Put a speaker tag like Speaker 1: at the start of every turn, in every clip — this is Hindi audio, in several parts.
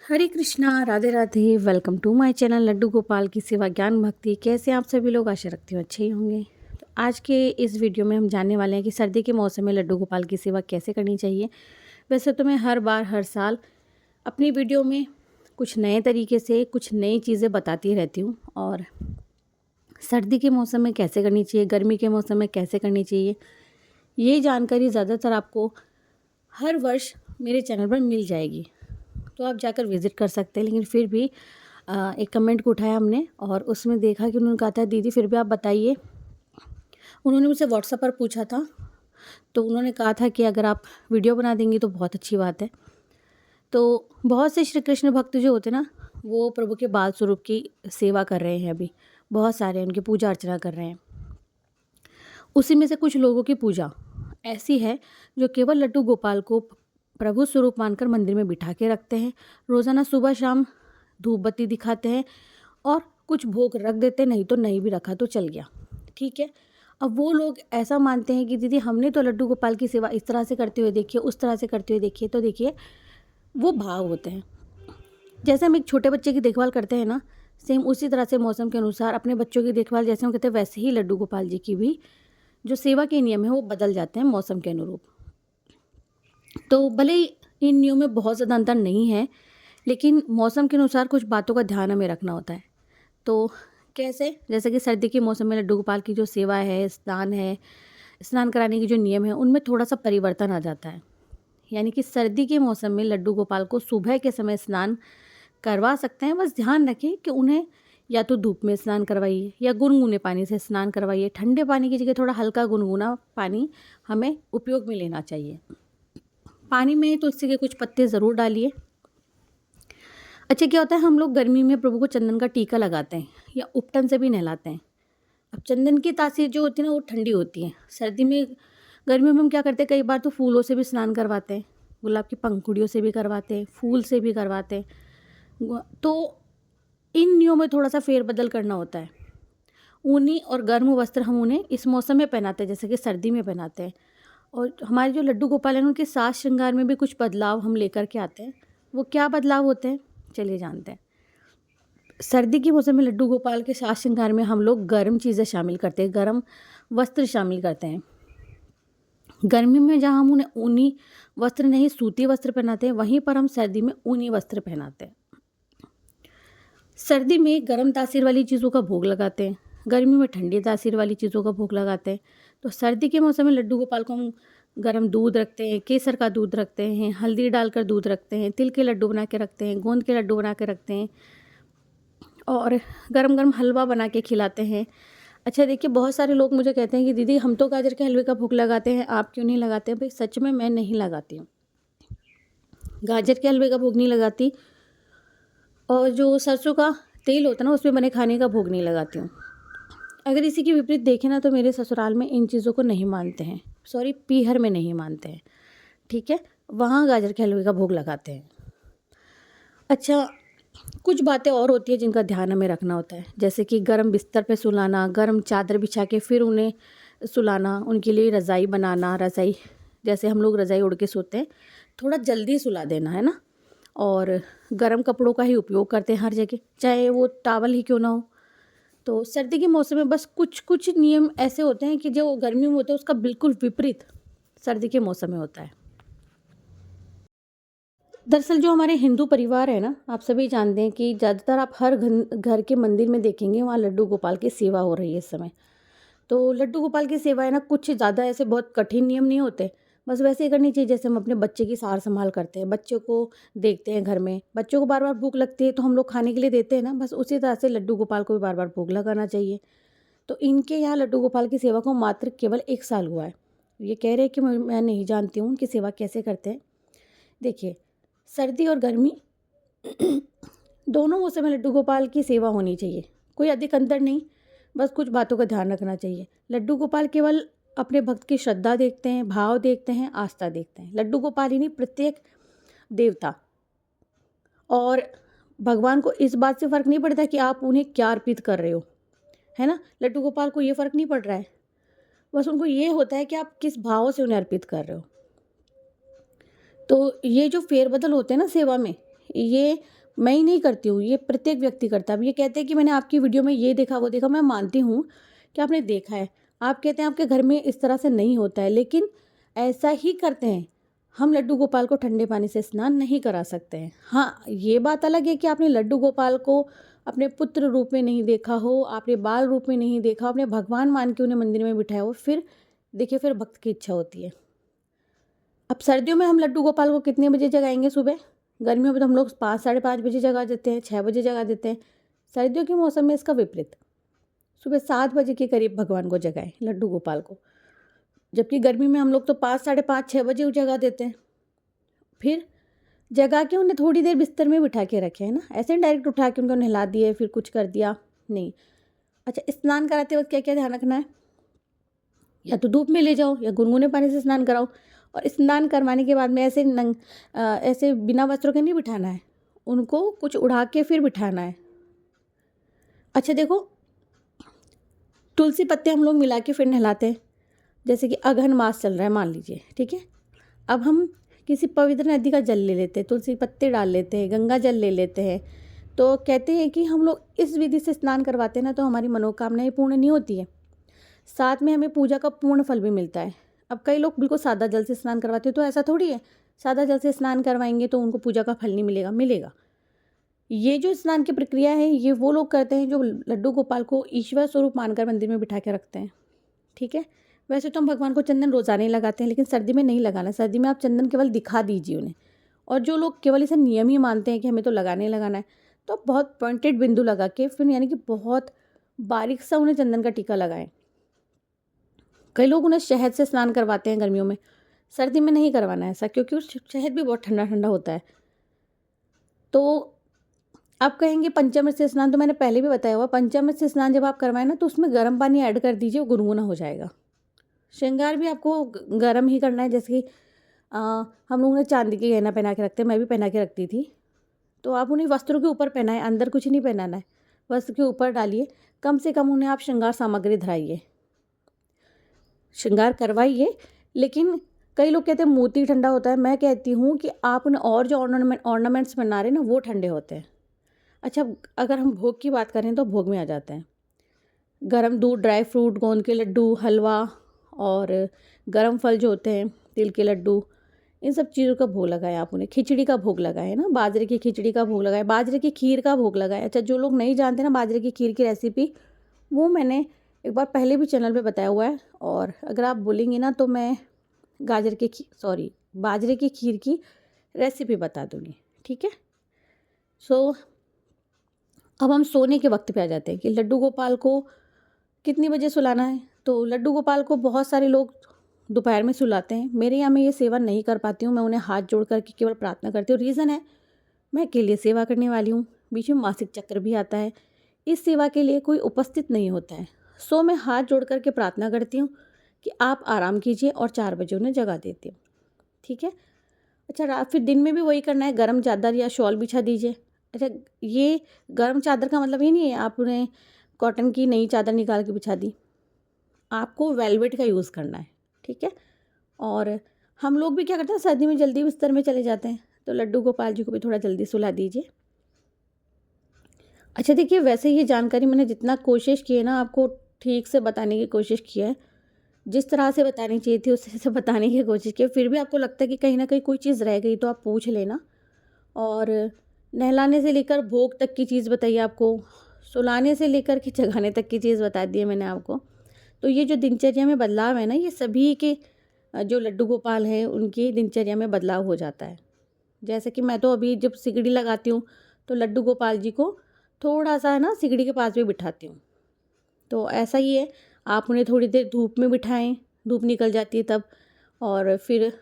Speaker 1: Hare Krishna, Radhe Radhe. Welcome to my channel Laddu Gopal की सेवा ज्ञान भक्ति। कैसे आप सभी लोग? आशा रखती हूँ अच्छे ही होंगे। तो आज के इस वीडियो में हम जानने वाले हैं कि सर्दी के मौसम में लड्डू गोपाल की सेवा कैसे करनी चाहिए। वैसे तो मैं हर बार हर साल अपनी वीडियो में कुछ नए तरीके से कुछ नई चीज़ें बताती रहती हूँ, और सर्दी के मौसम में कैसे करनी चाहिए, गर्मी के मौसम में कैसे करनी चाहिए, ये जानकारी ज़्यादातर आपको हर वर्ष मेरे चैनल पर मिल जाएगी। तो आप जाकर विज़िट कर सकते हैं। लेकिन फिर भी एक कमेंट को उठाया हमने और उसमें देखा कि उन्होंने कहा था, दीदी फिर भी आप बताइए। उन्होंने मुझसे व्हाट्सएप पर पूछा था, तो उन्होंने कहा था कि अगर आप वीडियो बना देंगी तो बहुत अच्छी बात है। तो बहुत से श्री कृष्ण भक्त जो होते हैं ना, वो प्रभु के बाल स्वरूप की सेवा कर रहे हैं। अभी बहुत सारे उनकी पूजा अर्चना कर रहे हैं। उसी में से कुछ लोगों की पूजा ऐसी है जो केवल लड्डू गोपाल को प्रभु स्वरूप मानकर मंदिर में बिठा के रखते हैं। रोज़ाना सुबह शाम धूप बत्ती दिखाते हैं और कुछ भोग रख देते हैं, नहीं तो नहीं भी रखा तो चल गया, ठीक है। अब वो लोग ऐसा मानते हैं कि दीदी हमने तो लड्डू गोपाल की सेवा इस तरह से करते हुए देखिए, उस तरह से करते हुए देखिए। तो देखिए, वो भाव होते हैं। जैसे हम एक छोटे बच्चे की देखभाल करते हैं ना, सेम उसी तरह से मौसम के अनुसार अपने बच्चों की देखभाल जैसे हम कहते हैं, वैसे ही लड्डू गोपाल जी की भी जो सेवा के नियम है वो बदल जाते हैं मौसम के अनुरूप। तो भले ही इन नियमों में बहुत ज़्यादा अंतर नहीं है, लेकिन मौसम के अनुसार कुछ बातों का ध्यान हमें रखना होता है। तो कैसे? जैसे कि सर्दी के मौसम में लड्डू गोपाल की जो सेवा है, स्नान कराने के जो नियम है, उनमें थोड़ा-सा परिवर्तन आ जाता है। यानी कि सर्दी के मौसम में लड्डू गोपाल को सुबह के समय स्नान करवा सकते हैं। बस ध्यान रखें कि उन्हें या तो धूप में स्नान करवाइए या गुनगुने पानी से स्नान करवाइए। ठंडे पानी की जगह थोड़ा हल्का गुनगुना पानी हमें उपयोग में लेना चाहिए। पानी में तुलसी के कुछ पत्ते ज़रूर डालिए। अच्छा, क्या होता है, हम लोग गर्मी में प्रभु को चंदन का टीका लगाते हैं या उपटन से भी नहलाते हैं। अब चंदन की तासीर जो होती है ना, वो ठंडी होती है। गर्मियों में हम क्या करते हैं, कई बार तो फूलों से भी स्नान करवाते हैं, गुलाब की पंखुड़ियों से भी करवाते हैं, फूल से भी करवाते हैं। तो इन नियमों में थोड़ा सा फेरबदल करना होता है। ऊनी और गर्म वस्त्र हम उन्हें इस मौसम में पहनाते हैं, जैसे कि सर्दी में पहनाते हैं। और हमारे जो लड्डू गोपाल हैं, उनके साज श्रृंगार में भी कुछ बदलाव हम लेकर के आते हैं। वो क्या बदलाव होते हैं, चलिए जानते हैं। सर्दी के मौसम में लड्डू गोपाल के साज श्रृंगार में हम लोग गर्म चीज़ें शामिल करते हैं, गर्म वस्त्र शामिल करते हैं। गर्मी में जहाँ हम उन्हें ऊनी वस्त्र नहीं सूती वस्त्र पहनाते हैं, वहीं पर हम सर्दी में ऊनी वस्त्र पहनाते हैं। सर्दी में गर्म तासीर वाली चीज़ों का भोग लगाते हैं, गर्मी में ठंडी तासीर वाली चीज़ों का भोग लगाते हैं। तो सर्दी के मौसम में लड्डू गोपाल को हम गर्म दूध रखते हैं, केसर का दूध रखते हैं, हल्दी डालकर दूध रखते हैं, तिल के लड्डू बना के रखते हैं, गोंद के लड्डू बना के रखते हैं और गरम गरम हलवा बना के खिलाते हैं। अच्छा देखिए, बहुत सारे लोग मुझे कहते हैं कि दीदी हम तो गाजर के हलवे का भोग लगाते हैं, आप क्यों नहीं लगाते हैं? भाई सच में मैं नहीं लगाती हूँ, गाजर के हलवे का भोग नहीं लगाती, और जो सरसों का तेल होता है ना, उसमें बने खाने का भोग नहीं लगाती हूँ। अगर इसी के विपरीत देखें ना, तो मेरे ससुराल में इन चीज़ों को नहीं मानते हैं, सॉरी पीहर में नहीं मानते हैं, ठीक है। वहाँ गाजर के हलवे का भोग लगाते हैं। अच्छा, कुछ बातें और होती हैं जिनका ध्यान हमें रखना होता है, जैसे कि गर्म बिस्तर पे सुलाना, गर्म चादर बिछा के फिर उन्हें सुलाना, उनके लिए रज़ाई बनाना। रज़ाई जैसे हम लोग रज़ाई ओढ़ के सोते हैं, थोड़ा जल्दी सुला देना, है ना। और गर्म कपड़ों का ही उपयोग करते हैं हर जगह, चाहे वो टॉवल ही क्यों ना हो। तो सर्दी के मौसम में बस कुछ कुछ नियम ऐसे होते हैं कि जो गर्मी में होते हैं उसका बिल्कुल विपरीत सर्दी के मौसम में होता है। दरअसल जो हमारे हिंदू परिवार है ना, आप सभी जानते हैं कि ज़्यादातर आप हर घर के मंदिर में देखेंगे, वहाँ लड्डू गोपाल की सेवा हो रही है इस समय। तो लड्डू गोपाल की सेवा है ना, कुछ ज़्यादा ऐसे बहुत कठिन नियम नहीं होते। बस वैसे ही करनी चाहिए जैसे हम अपने बच्चे की सार संभाल करते हैं, बच्चों को देखते हैं घर में, बच्चों को बार बार भूख लगती है तो हम लोग खाने के लिए देते हैं ना, बस उसी तरह से लड्डू गोपाल को भी बार बार भूख लगाना चाहिए। तो इनके यहाँ लड्डू गोपाल की सेवा को मात्र केवल 1 साल हुआ है। ये कह रहे हैं कि मैं नहीं जानती हूँ उनकी सेवा कैसे करते हैं। देखिए, सर्दी और गर्मी दोनों मौसम में लड्डू गोपाल की सेवा होनी चाहिए, कोई अधिक अंतर नहीं। बस कुछ बातों का ध्यान रखना चाहिए। लड्डू गोपाल केवल अपने भक्त की श्रद्धा देखते हैं, भाव देखते हैं, आस्था देखते हैं। लड्डू गोपाल ही नहीं, प्रत्येक देवता और भगवान को इस बात से फ़र्क नहीं पड़ता कि आप उन्हें क्या अर्पित कर रहे हो, है ना। लड्डू गोपाल को ये फ़र्क नहीं पड़ रहा है, बस उनको ये होता है कि आप किस भाव से उन्हें अर्पित कर रहे हो। तो ये जो फेरबदल होते हैं ना सेवा में, ये मैं ही नहीं करती हूँ, ये प्रत्येक व्यक्ति करता है। अब ये कहते हैं कि मैंने आपकी वीडियो में ये देखा वो देखा, मैं मानती हूँ कि आपने देखा है। आप कहते हैं आपके घर में इस तरह से नहीं होता है, लेकिन ऐसा ही करते हैं। हम लड्डू गोपाल को ठंडे पानी से स्नान नहीं करा सकते हैं। हाँ, ये बात अलग है कि आपने लड्डू गोपाल को अपने पुत्र रूप में नहीं देखा हो, आपने बाल रूप में नहीं देखा हो, आपने भगवान मान के उन्हें मंदिर में बिठाया हो, फिर देखिए फिर भक्त की इच्छा होती है। अब सर्दियों में हम लड्डू गोपाल को कितने बजे जगाएंगे सुबह? गर्मियों में तो हम लोग 5 साढ़े 5 बजे जगा देते हैं, 6 बजे जगा देते हैं। सर्दियों के मौसम में इसका विपरीत, सुबह 7 बजे के करीब भगवान को जगाएं, लड्डू गोपाल को। जबकि गर्मी में हम लोग तो 5 साढ़े 5 6 बजे जगा देते हैं। फिर जगा के उन्हें थोड़ी देर बिस्तर में बिठा के रखे, है ना, ऐसे डायरेक्ट उठा के उनको नहला दिए फिर कुछ कर दिया नहीं। अच्छा, स्नान कराते वक्त क्या क्या ध्यान रखना है? या तो धूप में ले जाओ या गुनगुने पानी से स्नान कराओ। और स्नान करवाने के बाद में ऐसे बिना वस्त्रों के नहीं बिठाना है, उनको कुछ उड़ा के फिर बिठाना है। अच्छा देखो, तुलसी पत्ते हम लोग मिला के फिर नहलाते हैं। जैसे कि अगहन मास चल रहा है मान लीजिए, ठीक है। अब हम किसी पवित्र नदी का जल ले लेते हैं, तुलसी पत्ते डाल लेते हैं, गंगा जल ले लेते हैं। तो कहते हैं कि हम लोग इस विधि से स्नान करवाते हैं ना, तो हमारी मनोकामनाएं पूर्ण नहीं होती है, साथ में हमें पूजा का पूर्ण फल भी मिलता है। अब कई लोग बिल्कुल सादा जल से स्नान करवाते हैं, तो ऐसा थोड़ी है सादा जल से स्नान करवाएंगे तो उनको पूजा का फल नहीं मिलेगा, मिलेगा। ये जो स्नान की प्रक्रिया है ये वो लोग करते हैं जो लड्डू गोपाल को ईश्वर स्वरूप मानकर मंदिर में बिठा के रखते हैं, ठीक है। वैसे तो हम भगवान को चंदन रोज़ाना ही लगाते हैं, लेकिन सर्दी में नहीं लगाना। सर्दी में आप चंदन केवल दिखा दीजिए उन्हें। और जो लोग केवल इसे नियम ही मानते हैं कि हमें तो लगाना ही लगाना है, तो आप बहुत पॉइंटेड बिंदु लगा के फिर यानी कि बहुत बारीक सा उन्हें चंदन का टीका लगाएं। कई लोग उन्हें शहद से स्नान करवाते हैं गर्मियों में, सर्दी में नहीं करवाना है ऐसा, क्योंकि उस शहद भी बहुत ठंडा ठंडा होता है। तो आप कहेंगे पंचामृत से स्नान, तो मैंने पहले भी बताया हुआ, पंचामृत से स्नान जब आप करवाएं ना तो उसमें गर्म पानी ऐड कर दीजिए, वो गुनगुना हो जाएगा। श्रृंगार भी आपको गर्म ही करना है। जैसे कि हम लोगों ने चांदी के गहना पहना के रखते हैं, मैं भी पहना के रखती थी। तो आप उन्हें वस्त्रों के ऊपर पहनाएं, अंदर कुछ नहीं पहनाना है, वस्त्र के ऊपर डालिए। कम से कम उन्हें आप श्रृंगार सामग्री धराइए, श्रृंगार करवाइए। लेकिन कई लोग कहते हैं मोती ठंडा होता है, मैं कहती हूँ कि आप उन्हें और जो ऑर्नामेंट्स बना रहे हैं ना वो ठंडे होते हैं। अच्छा, अगर हम भोग की बात करें तो भोग में आ जाते हैं गरम दूध, ड्राई फ्रूट, गोंद के लड्डू, हलवा और गरम फल जो होते हैं, तिल के लड्डू, इन सब चीज़ों का भोग लगाएं। आप उन्हें खिचड़ी का भोग लगाएं ना, बाजरे की खिचड़ी का भोग लगाएं, बाजरे की खीर का भोग लगाएं। अच्छा, जो लोग नहीं जानते ना बाजरे की खीर की रेसिपी, वो मैंने एक बार पहले भी चैनल पे बताया हुआ है। और अगर आप बोलेंगे ना तो मैं बाजरे की खीर की रेसिपी बता दूँगी, ठीक है। सो अब हम सोने के वक्त पे आ जाते हैं कि लड्डू गोपाल को कितनी बजे सुलाना है। तो लड्डू गोपाल को बहुत सारे लोग दोपहर में सुलाते हैं। मेरे यहाँ मैं ये सेवा नहीं कर पाती हूँ, मैं उन्हें हाथ जोड़ करके केवल प्रार्थना करती हूँ। रीज़न है, मैं अकेले सेवा करने वाली हूँ, बीच में मासिक चक्र भी आता है, इस सेवा के लिए कोई उपस्थित नहीं होता है। सो मैं हाथ जोड़ करके प्रार्थना करती हूँ कि आप आराम कीजिए और 4 बजे उन्हें जगा देती हूँ, ठीक है। अच्छा, रात फिर दिन में भी वही करना है, गर्म चादर या शॉल बिछा दीजिए। अच्छा, ये गर्म चादर का मतलब ये नहीं है आप उन्हें कॉटन की नई चादर निकाल के बिछा दी, आपको वेलवेट का यूज़ करना है, ठीक है। और हम लोग भी क्या करते हैं, सर्दी में जल्दी बिस्तर में चले जाते हैं, तो लड्डू गोपाल जी को भी थोड़ा जल्दी सुला दीजिए। अच्छा देखिए, वैसे ये जानकारी मैंने जितना कोशिश की है ना आपको ठीक से बताने की कोशिश की है, जिस तरह से बतानी चाहिए थी उस तरह से बताने की कोशिश की है। फिर भी आपको लगता है कि कहीं ना कहीं कोई चीज़ रह गई तो आप पूछ लेना। और नहलाने से लेकर भोग तक की चीज़ बताइए आपको, सुलाने से लेकर के जगाने तक की चीज़ बता दी है मैंने आपको। तो ये जो दिनचर्या में बदलाव है ना, ये सभी के जो लड्डू गोपाल हैं उनकी दिनचर्या में बदलाव हो जाता है। जैसे कि मैं तो अभी जब सिगड़ी लगाती हूँ तो लड्डू गोपाल जी को थोड़ा सा है ना सिगड़ी के पास भी बिठाती हूँ। तो ऐसा ही है, आप उन्हें थोड़ी देर धूप में बिठाएं, धूप निकल जाती है तब। और फिर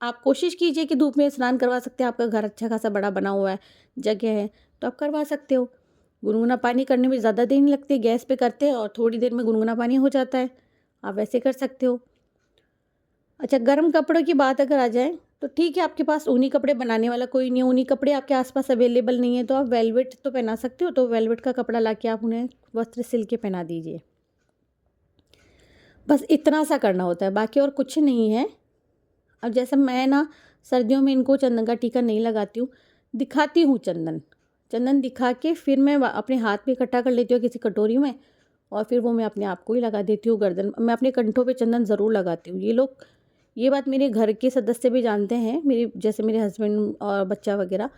Speaker 1: आप कोशिश कीजिए कि धूप में स्नान करवा सकते हैं, आपका घर अच्छा खासा बड़ा बना हुआ है, जगह है, तो आप करवा सकते हो। गुनगुना पानी करने में ज़्यादा देर नहीं लगती, गैस पे करते हैं और थोड़ी देर में गुनगुना पानी हो जाता है, आप वैसे कर सकते हो। अच्छा, गर्म कपड़ों की बात अगर आ जाए तो ठीक है, आपके पास ऊनी कपड़े बनाने वाला कोई नहीं है, ऊनी कपड़े आपके आसपास अवेलेबल नहीं है, तो आप वेलवेट तो पहना सकते हो। तो वेलवेट का कपड़ा लाके आप उन्हें वस्त्र सिल के पहना दीजिए। बस इतना सा करना होता है, बाकी और कुछ नहीं है। अब जैसे मैं ना सर्दियों में इनको चंदन का टीका नहीं लगाती हूँ, दिखाती हूँ चंदन, चंदन दिखा के फिर मैं अपने हाथ में इकट्ठा कर लेती हूँ किसी कटोरी में, और फिर वो मैं अपने आप को ही लगा देती हूँ गर्दन। मैं अपने कंठों पे चंदन ज़रूर लगाती हूँ। ये बात मेरे घर के सदस्य भी जानते हैं, जैसे मेरे हस्बैंड और बच्चा वगैरह,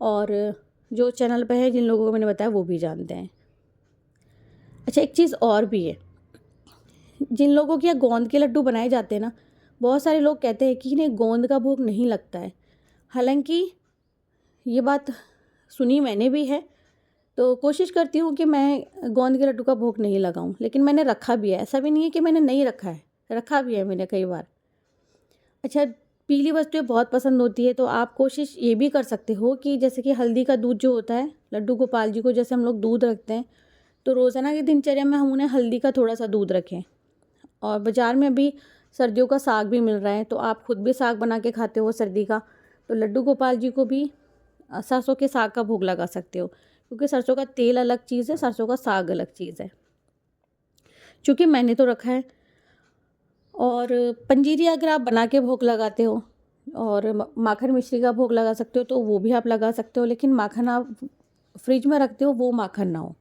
Speaker 1: और जो चैनल पे है जिन लोगों को मैंने बताया वो भी जानते हैं। अच्छा, एक चीज़ और भी है, जिन लोगों के यहाँ गोंद के लड्डू बनाए जाते हैं ना, बहुत सारे लोग कहते हैं कि इन्हें गोंद का भोग नहीं लगता है। हालांकि ये बात सुनी मैंने भी है, तो कोशिश करती हूँ कि मैं गोंद के लड्डू का भोग नहीं लगाऊं, लेकिन मैंने रखा भी है। ऐसा भी नहीं है कि मैंने नहीं रखा है, रखा भी है मैंने कई बार। अच्छा, पीली वस्तुएं बहुत पसंद होती है, तो आप कोशिश ये भी कर सकते हो कि जैसे कि हल्दी का दूध जो होता है, लड्डू गोपाल जी को जैसे हम लोग दूध रखते हैं, तो रोज़ाना की दिनचर्या में हम उन्हें हल्दी का थोड़ा सा दूध रखें। और बाज़ार में अभी सर्दियों का साग भी मिल रहा है, तो आप खुद भी साग बना के खाते हो सर्दी का, तो लड्डू गोपाल जी को भी सरसों के साग का भोग लगा सकते हो, क्योंकि सरसों का तेल अलग चीज़ है, सरसों का साग अलग चीज़ है। चूँकि मैंने तो रखा है। और पंजीरी अगर आप बना के भोग लगाते हो, और माखन मिश्री का भोग लगा सकते हो, तो वो भी आप लगा सकते हो, लेकिन माखन आप फ्रिज में रखते हो वो माखन ना हो।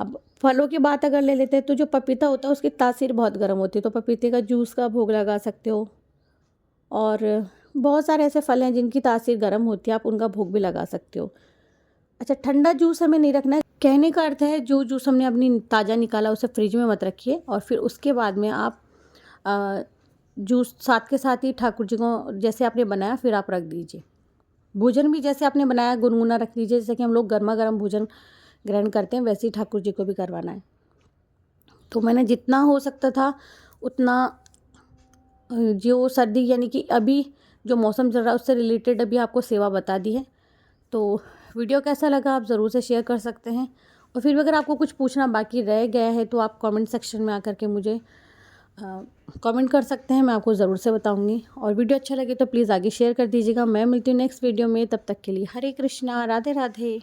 Speaker 1: अब फलों की बात अगर ले लेते हैं, तो जो पपीता होता है उसकी तासीर बहुत गर्म होती है, तो पपीते का जूस का भोग लगा सकते हो। और बहुत सारे ऐसे फल हैं जिनकी तासीर गर्म होती है, आप उनका भोग भी लगा सकते हो। अच्छा, ठंडा जूस हमें नहीं रखना है। कहने का अर्थ है जो जूस हमने अपनी ताज़ा निकाला उसे फ्रिज में मत रखिए, और फिर उसके बाद में आप जूस साथ के साथ ही ठाकुर जी को जैसे आपने बनाया फिर आप रख दीजिए। भोजन भी जैसे आपने बनाया गुनगुना रख दीजिए, जैसे कि हम लोग गर्मा गर्म भोजन ग्रहण करते हैं, वैसे ही ठाकुर जी को भी करवाना है। तो मैंने जितना हो सकता था उतना, जो सर्दी यानी कि अभी जो मौसम चल रहा है उससे रिलेटेड अभी आपको सेवा बता दी है। तो वीडियो कैसा लगा आप ज़रूर से शेयर कर सकते हैं, और फिर भी अगर आपको कुछ पूछना बाकी रह गया है तो आप कमेंट सेक्शन में आकर के मुझे कमेंट कर सकते हैं, मैं आपको ज़रूर से बताऊंगी। और वीडियो अच्छा लगे तो प्लीज़ आगे शेयर कर दीजिएगा। मैं मिलती हूँ नेक्स्ट वीडियो में, तब तक के लिए हरे कृष्णा, राधे राधे।